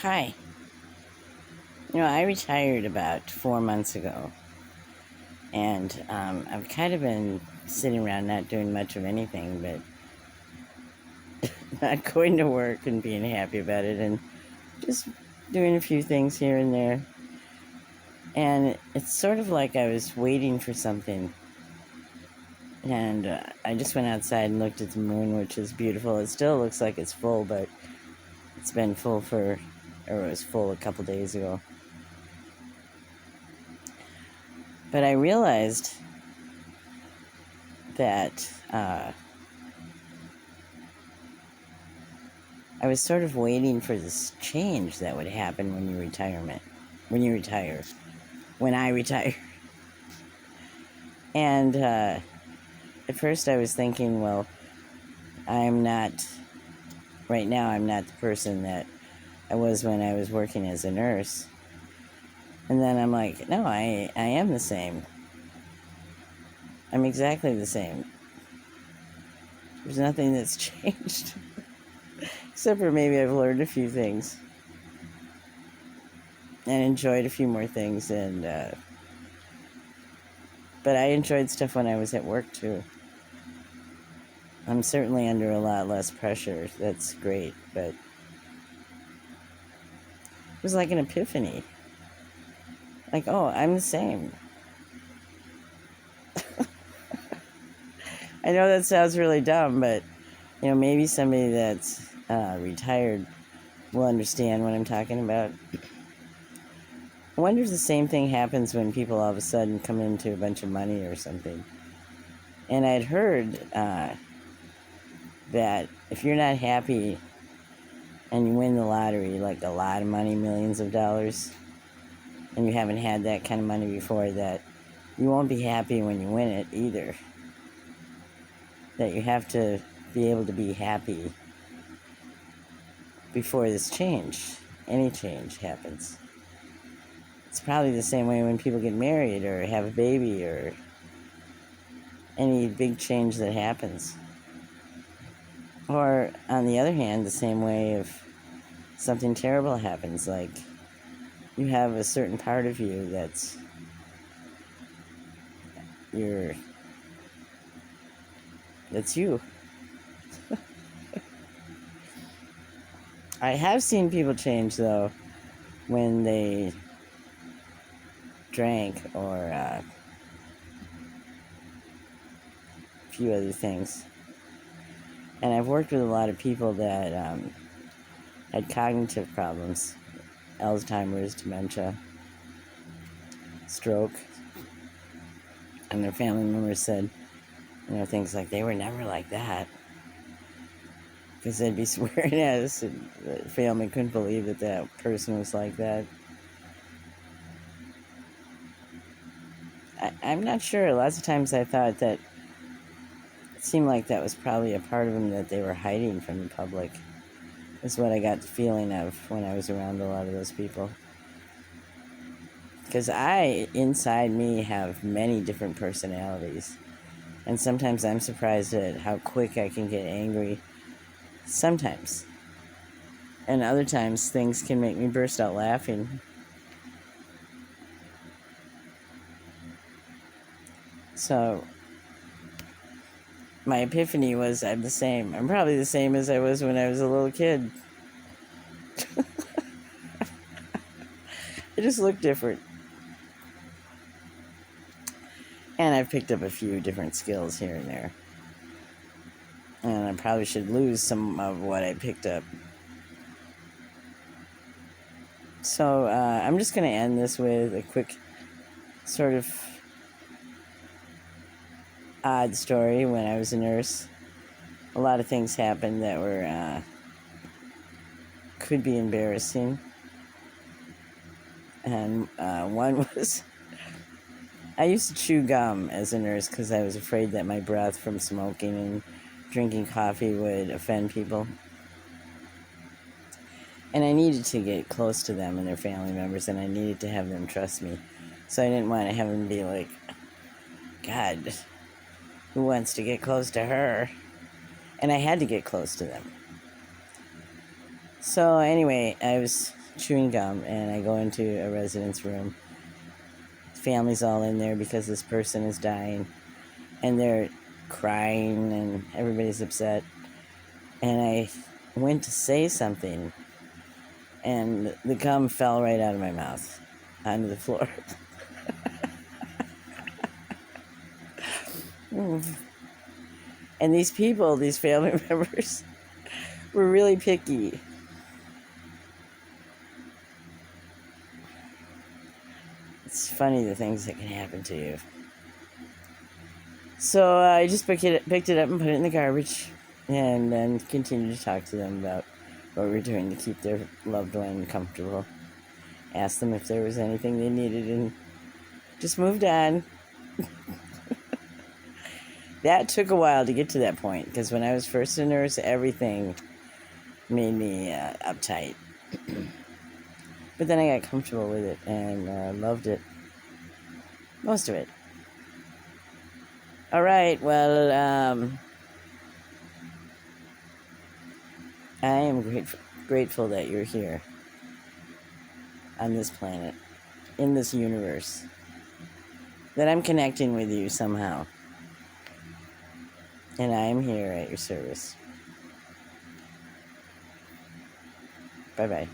Hi. I retired about 4 months ago, and I've kind of been sitting around not doing much of anything, but not going to work and being happy about it, and just doing a few things here and there. And it's sort of like I was waiting for something, and I just went outside and looked at the moon, which is beautiful. It still looks like it's full, but it's been full or it was full a couple days ago. But I realized that I was sort of waiting for this change that would happen when you retire, when I retire. And at first I was thinking, well, right now I'm not the person that I was when I was working as a nurse. And then I'm like, no, I am the same. I'm exactly the same. There's nothing that's changed. Except for maybe I've learned a few things. And enjoyed a few more things. But I enjoyed stuff when I was at work, too. I'm certainly under a lot less pressure. That's great. But it was like an epiphany. Like, oh, I'm the same. I know that sounds really dumb, but, maybe somebody that's retired will understand what I'm talking about. I wonder if the same thing happens when people all of a sudden come into a bunch of money or something. And I'd heard that if you're not happy and you win the lottery, like a lot of money, millions of dollars, and you haven't had that kind of money before, that you won't be happy when you win it either. That you have to be able to be happy before this any change happens. It's probably the same way when people get married or have a baby or any big change that happens. Or, on the other hand, the same way if something terrible happens, like you have a certain part of you that's you. I have seen people change, though, when they drank or a few other things. And I've worked with a lot of people that had cognitive problems, Alzheimer's, dementia, stroke. And their family members said, things like, they were never like that. Because they'd be swearing at us, and the family couldn't believe that person was like that. I'm not sure. Lots of times I thought that it seemed like that was probably a part of them that they were hiding from the public. Is what I got the feeling of when I was around a lot of those people. Because inside me, have many different personalities. And sometimes I'm surprised at how quick I can get angry. Sometimes. And other times, things can make me burst out laughing. So, my epiphany was I'm the same. I'm probably the same as I was when I was a little kid. I just look different. And I've picked up a few different skills here and there. And I probably should lose some of what I picked up. So I'm just going to end this with a quick sort of odd story. When I was a nurse, a lot of things happened that were could be embarrassing. And one was, I used to chew gum as a nurse because I was afraid that my breath from smoking and drinking coffee would offend people. And I needed to get close to them and their family members, and I needed to have them trust me. So I didn't want to have them be like, God, who wants to get close to her? And I had to get close to them. So anyway, I was chewing gum, and I go into a residence room. Family's all in there because this person is dying, and they're crying, and everybody's upset. And I went to say something, and the gum fell right out of my mouth onto the floor. And these people, these family members, were really picky. It's funny the things that can happen to you. So I just picked it up and put it in the garbage, and then continued to talk to them about what we were doing to keep their loved one comfortable. Asked them if there was anything they needed, and just moved on. That took a while to get to that point, because when I was first a nurse, everything made me uptight. But then I got comfortable with it and loved it. Most of it. All right, well, I am grateful that you're here on this planet, in this universe, that I'm connecting with you somehow. And I am here at your service. Bye-bye.